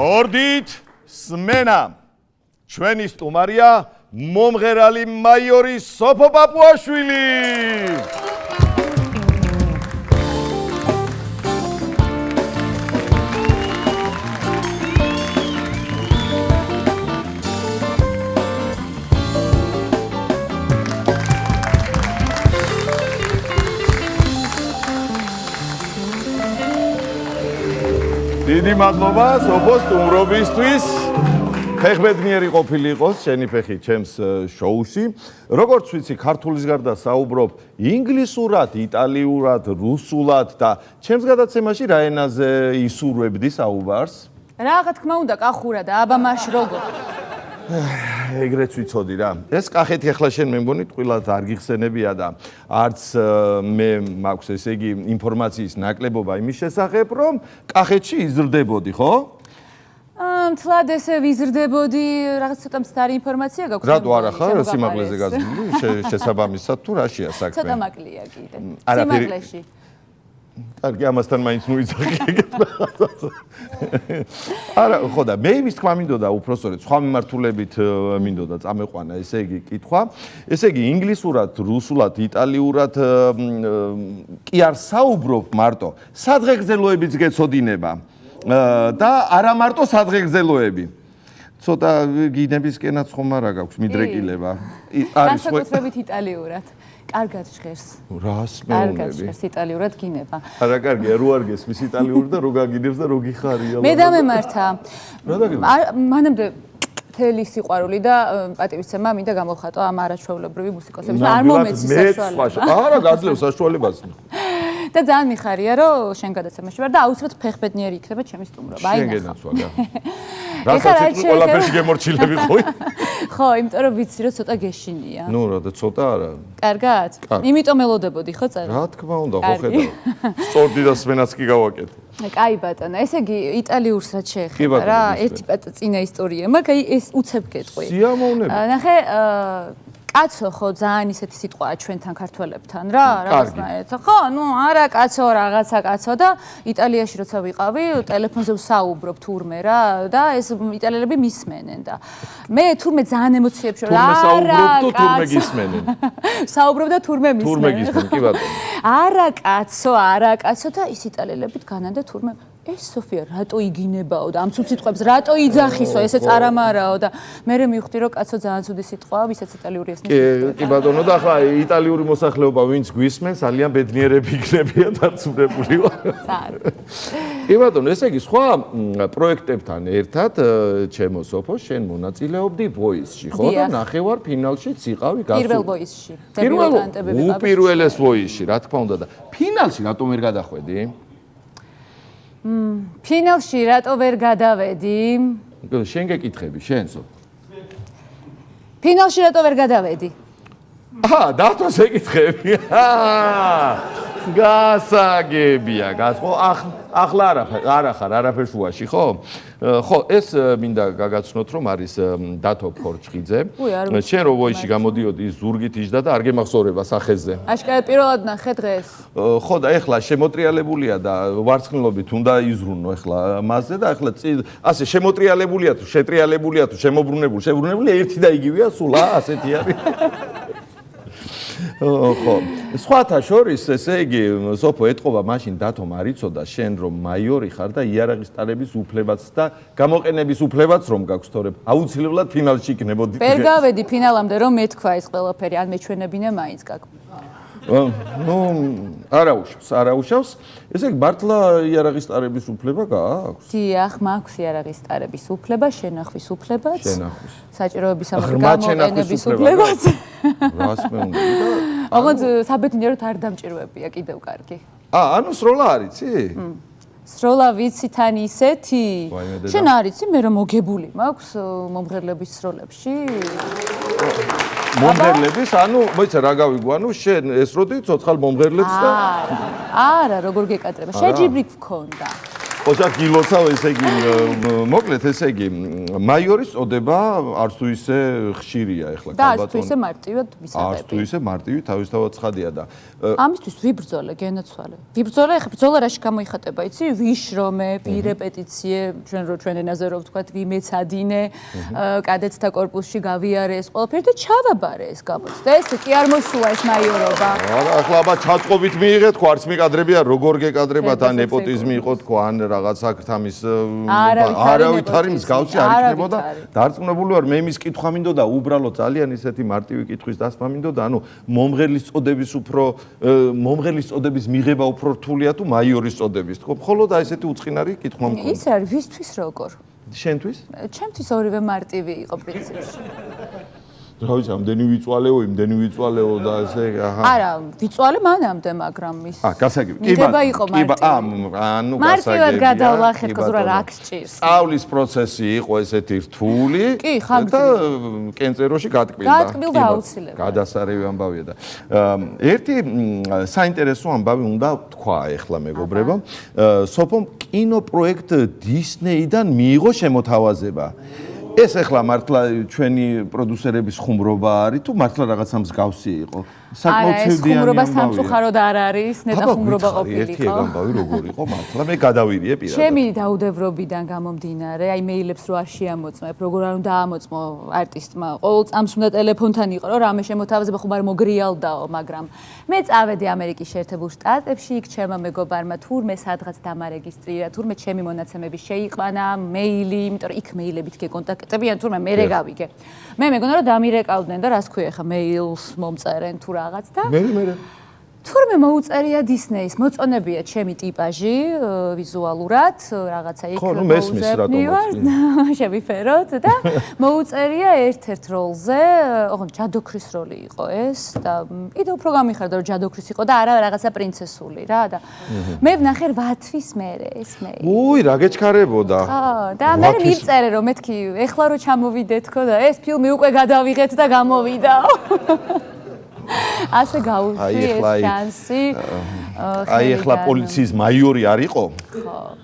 მორდით სმენა ჩვენი სტუმარია მომღერალი მაიორი სოფო პაპუაშვილი დიდი მადლობა სოფოს სტუმრობისთვის. ფეხბედნიერი ყოფილი იყოს შენი ფეხი ჩემს შოუში. როგორც ვიცი, ქართულის გარდა საუბრობ ინგლისურად, იტალიურად, რუსულად და ჩემს გადაცემაში რა ენაზე ისურვებდი საუბარს? რა თქმა უნდა, კახურად, აბამაშ როგორ. ეგრეც ვიცოდი რა. ეს კახეთი ახლა შენ მე მგონი ტყილად არ გიხსენებია და არც მე მაქვს ესე იგი ინფორმაციის ნაკლებობა იმის შესახებ, რომ კახეთში იზრდებოდი, ხო? მთლად ესე ვიზრდებოდი, რაღაც ცოტა მცდარი ინფორმაცია გაქვს. რატო არა ხარ სიმაღლეზე გაზრდილი შესაბამისად თუ რაშია საქმე? ცოტა მაკლია კიდე. სიმაღლეში. კარგი, ამასთან მაინც მოიძახი ეგეთ რაღაცას. არა, ხო და მე იმის თქმა მინდოდა უпростоრეთ, სხვა მიმართულებით მინდოდა წამეყვანა, ესე იგი, კითხვა. ესე იგი, ინგლისურად, რუსულად, იტალიურად კი არ საუბრობ მარტო, სადღეგრძელოებიც გეცოდინება. და არა მარტო სადღეგრძელოები. ცოტა გინებისკენაც ხომ არა გაქვს მიდრეკილება. არის განსაკუთრებით იტალიურად. კარგად ჟღერს. რას მეუბნები? კარგად ჟღერს იტალიურად გინება. არა კარგია, რო არ გესმის იტალიურად და რო გაგინებს და რო გიხარია. მე დამემართა. რა დაგემართა? მანამდე მთელი სიყვარული და პატივისცემა მინდა გამოვხატო ამ არაჩვეულებრივი მუსიკოსების და არ მომეცი საშუალება. არა, გაძლევ საშუალებას. და ძალიან მიხარია, რომ შენ გადაცემაში ვარ და აუცილებლად ფეხბედნიერი იქნება ჩემი სტუმრობა. შენ გენაცვალა. რასაც ყველაფერში გემორჩილები ხოი? ხო, იმიტომ რომ ვიცი რომ ცოტა გეშინია. ნუ რა და ცოტა არა. კარგად? იმიტომ ელოდებოდი ხო წერა? რა თქმა უნდა, ხო ხედავ. სწორდი და სმენაც კი გავაკეთე. კაი ბატონო, ესე იგი იტალიურს რაც შეეხება რა, ერთი წინა ისტორია მაქვს, აი ეს უცებ გეტყვი. სიამოვნებით. ნახე, კაცო ხო ძალიან ისეთი სიტყვაა ჩვენთან ქართველებთან რა, რაღაცნაირად. ხო, ნუ არა კაცო, რაღაცა კაცო და იტალიაში როცა ვიყავი, ტელეფონზე ვსაუბრობ თურმე რა და ეს იტალიელები მისმენენ და მე თურმე ძალიან ემოციებში რა. თურმე საუბრობ და თურმე გისმენენ. საუბრობ და თურმე მისმენენ. თურმე გისმენ, კი ბატონო. არა კაცო და ის იტალიელებით განან და თურმე ეს სოფია რატო იგინებაო და ამ ცუდ სიტყვებს რატო იძახისო ესე წარამარაო და მე მივხვდი რომ კაცო ძალიან ცუდი სიტყვაა ვისაც იტალიური ესმის კი ბატონო და ახლა იტალიური მოსახლეობა ვინც გვისმენს ძალიან ბედნიერები იქნებია დარწმუნებული ვარ კი ბატონო ესე იგი სხვა პროექტებთან ერთად ჩემო სოფო შენ მონაწილეობდი Voice-ში ხო და ნახევარ ფინალშიც იყავი გასულ პირველ Voice-ში დებიუტანტები ვიყავი უპირველეს Voice-ში რა თქმა უნდა და ფინალში რატომ ვერ გადახვედი ფინალში რატო ვერ გადავედი? შენ გეკითხები, შენსო. ფინალში რატო ვერ გადავედი? დათოს ეკითხები. გასაგებია, გასყო ახლა არა ხარ არაფერ შუაში, ხო? ხო, ეს მინდა გაგაცნოთ, რომ არის დათო ფორჩხიძე. შენ რო Voice-ში გამოდიოდი, ზურგით იჯდა და არ გემახსოვრება სახეზე. აშკარად პირველად ნახე დღეს. ხო და ეხლა შემოტრიალებულია და ვარცხნილობით უნდა იზრუნო ეხლა მასზე და ეხლა ასე შემოტრიალებულია თუ შეტრიალებულია თუ შემოbrunებული ერთი და იგივეა სულ ასეთი არის. ხო. სხვათა შორის ესე იგი სოფო ეტყობა მაშინ დათომ არ იცოდა შენ რომ მაიორი ხარ და იარაღის ტარების უფლებაც და გამოყენების უფლებაც რომ გაქვს თორემ აუცილებლად ფინალში იქნებოდი. ვერ გავედი ფინალამდე რომ მეთქვა ეს ყველაფერი ან მეჩვენებინე მაინც გაკ. ნუ არა უშავს. ესე იგი მართლა იარაღის ტარების უფლება გააქვს? დიახ, მაქვს იარაღის ტარების უფლება, შენახვის უფლებაც. შენახვის. საჭიროების გამოყენების უფლებაც. რას მეუბნები და ოღონდ საბედნიეროდ არ დამჭირვებია კიდევ კარგი. ანუ სროლა არიცი? სროლა ვიცი თან ისეთი. შენ არიცი მე რომ მოგებული მაქვს მომღერლების სროლებში? მომღერლების, ანუ მოიცა რა გავიგვანო, შენ ესროდი ცოცხალ მომღერლებს და არა, როგორ გეკატრება? შეჯიბრით ვქონდა. ოჯახ გილოცავ, ესე იგი, მოკლედ, ესე იგი, მაიორის წოდება არც თუ ისე ხშირია ახლა და არც თუ ისე მარტივად ვისაუბრები. არც თუ ისე მარტივი თავისთავად ცხადია და ამისთვის ვიბრძოლე, გენაცვალე. ვიბრძოლე, ახლა ბრძოლა რაში გამოიხატება, იცი? ვიშრომე, ვირეპეტიციე, ჩვენ ენაზე რო ვთქვათ, ვიმეცადინე, კადეტთა კორპუსში გავიარე ეს ყველაფერი და ჩავაბარე ეს გამოცდა. ეს კი არ მოსულა ეს მაიორობა. არა, ახლა აბა ჩაწყობით მიიღეთ, ხო არც მიკადრებია, როგორ გეკადრებათ, ან ნეპოტიზმი იყო, თქო, ან რაღაც აქთამის არავით არის მსგავსი არ იქნებოდა. დარწმუნებული ვარ, მე იმის კითხვა მინდოდა, უბრალოდ ძალიან ისეთი მარტივი კითხვის დასმა მინდოდა, ანუ მომღერლის წოდების მიღება უფრო რთულია თუ მაიორის წოდების, თქო, მხოლოდ აი ესეთი უწყინარი კითხვა მქონდა. ის არის ვისთვის როგორ? შენთვის? ჩემთვის ორივე მარტივი იყო პრინციპში. რა ვიცი, ამდენი ვიწვალეო, იმდენი ვიწვალეო და ესე, აჰა. არა, ვიწვალე მანამდე, მაგრამ ის გასაგები. მიღება იყო მარტივი. ანუ მარტივად გადავლახეთ, ყზურა რა გსჭირს. სწავლის პროცესი იყო ესეთი რთული და კენწეროში გატკბილდა. გატკბილდა აუცილებლად. გადასარევი ამბავია და ერთი საინტერესო ამბავი უნდა თქვა ახლა მეგობრებო. სოფომ კინოპროექტ დისნეიდან მიიღო შემოთავაზება. ეს ახლა მართლა ჩვენი პროდიუსერების ხუმრობა არის თუ მართლა რაღაცა მსგავსი იყო? არა, ეს ხუმრობა სამწუხაროდ არ არის, ნეტა ხუმრობა ყოფილიყო. ერთი ამბავი როგორ იყო მართლა მე გადავირიე პირადად. ჩემი დაუდევრობიდან გამომდინარე, აი მეილებს რო არ შეამოწმებ, როგორ არ უნდა ამოწმო არტისტმა. ყოველ წამს უნდა ტელეფონთან იყო, რომ რამე შემოთავაზება ხომ არ მოგრიალდაო, მაგრამ მე წავედი ამერიკის შეერთებულ შტატებში, იქ ჩემმა მეგობარმა თურმე სადღაც დამარეგისტრირა, თურმე ჩემი მონაცემები შეიყვანა, მეილი, იმიტომ რომ იქ მეილებით გეკონტაქტებიან, თურმე მე გავიგე. მე მეგონა რომ დამირეკავდნენ და რას ქვია ხა მეილს მომწერენ თუ რაღაც და მე თურმე მოუწერია დისნეის, მოწონებია ჩემი ტიპაჟი ვიზუალურად, რაღაცა იქ მოუზებნივარ, შევიფეროთ და მოუწერია ერთ-ერთ როლზე, ოღონდ ჯადოქრის როლი იყო ეს და კიდევ უფრო გამიხარდა რომ ჯადოქრის იყო და არა რაღაცა პრინცესული რა და მე ვნახე 8 თვის მერე ეს მეილი. უი, რა გეჩქარებოდა. ხო, და მე მივწერე რომ მეთქი ეხლა რო ჩამოვიდეთ ხო და ეს ფილმი უკვე გადავიღეთ და გამოვიდა. ასე გაუშვი ეს შანსი. აი ახლა პოლიციის მაიორი არ იყო? ხო.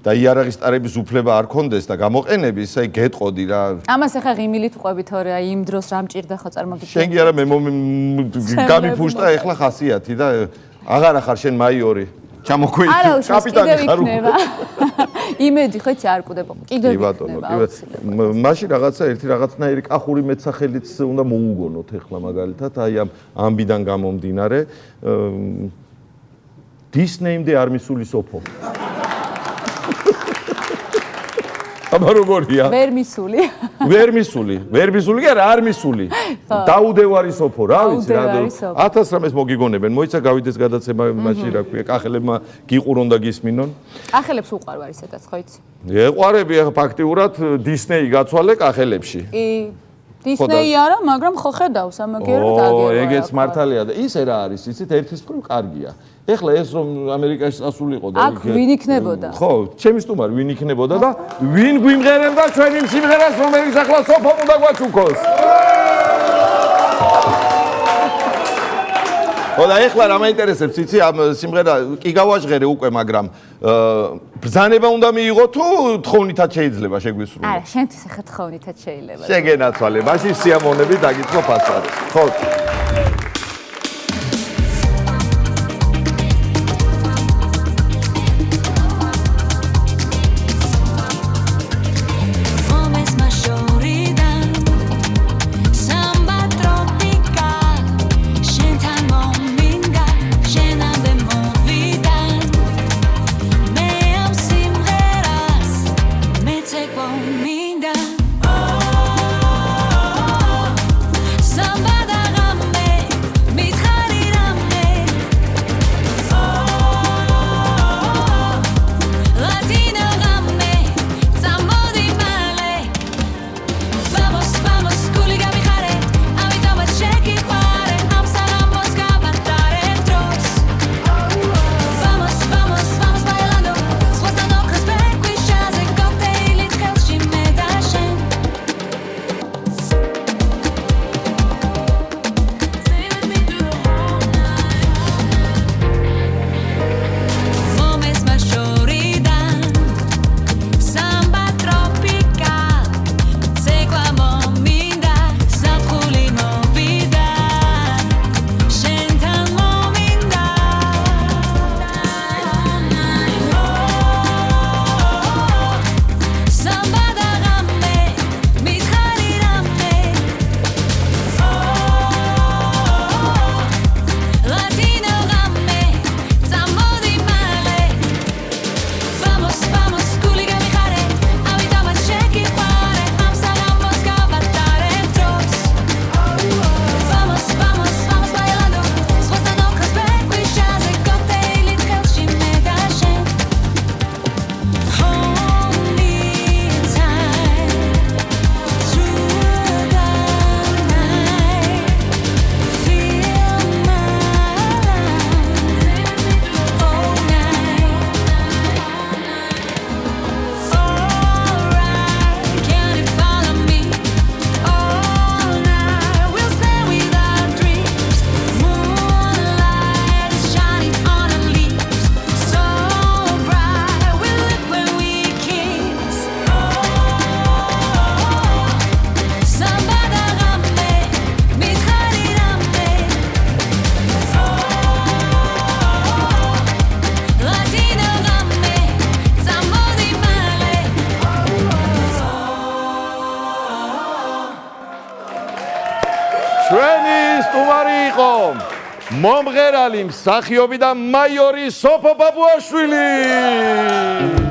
და იარაღის ტარების უფლება არ ქონდეს და გამოყენების, აი გეტყოდი რა. ამას ახლა ღიმილით ვყვები თორე აი იმ დროს რა მჭირდა ხო წარმოგიდგენთ. შენ კი არა მე გამიფუშტა ახლა ხასიათი და აღარა ხარ შენ მაიორი. ჩამოქვეითი კაპიტანი ხარ. იმედი ხო იცი არ კვდება. კიდევ იქნება. მაშინ რაღაცა ერთი რაღაცნაირი კახური მეტსახელიც უნდა მოუგონოთ ახლა მაგალითად აი ამ ამბიდან გამომდინარე დისნეიმდე არ მისული სოფო. აბა როგორია? ვერ მისული. ვერ მისული კი არა, არ მისული. დაუდევარი სოფო, რა ვიცი რა. 1000 რამეს მოგიგონებენ. მოიცა გავიდეს გადაცემა მაშინ რა ქვია, კახელებმა გიყურონ და გისმინონ. კახელებს უყვარვარ ისედაც ხო იცი? ეყვარები ახლა ფაქტიურად დისნეი გაცვალე კახელებში. კი. დისნეი არა, მაგრამ ხო ხედავ სამაგიეროდ აგერვა. ეგეც მართალია და ისე რა არის, იცით, ერთის მხრივ კარგია. ეხლა ეს რომ ამერიკაში წასულიყო და აქ ვინ იქნებოდა? ხო, ჩემი სტუმარი ვინ იქნებოდა და ვინ გვიმღერებდა ჩვენი სიმღერას, რომელიც ახლა სოფომ უნდა გვაჩუქოს. ხო და ეხლა რა მაინტერესებს, იცი, ამ სიმღერა კი გავაჟღერე უკვე, მაგრამ ბრძანება უნდა მიიღო თუ თხოვნითაც შეიძლება შეგვისრულო? არა, შენთვის ახლა თხოვნითაც შეიძლება. შეგენაცვალე, მაშინ სიამოვნებით დაგიწყო ფასარი. ხო. Vamos, vamos bailando, suelta no crees, ven, cuixas, en cóctel y gel, shimeda. მომღერალი მსახიობი და მაიორი სოფო ბაბუაშვილი.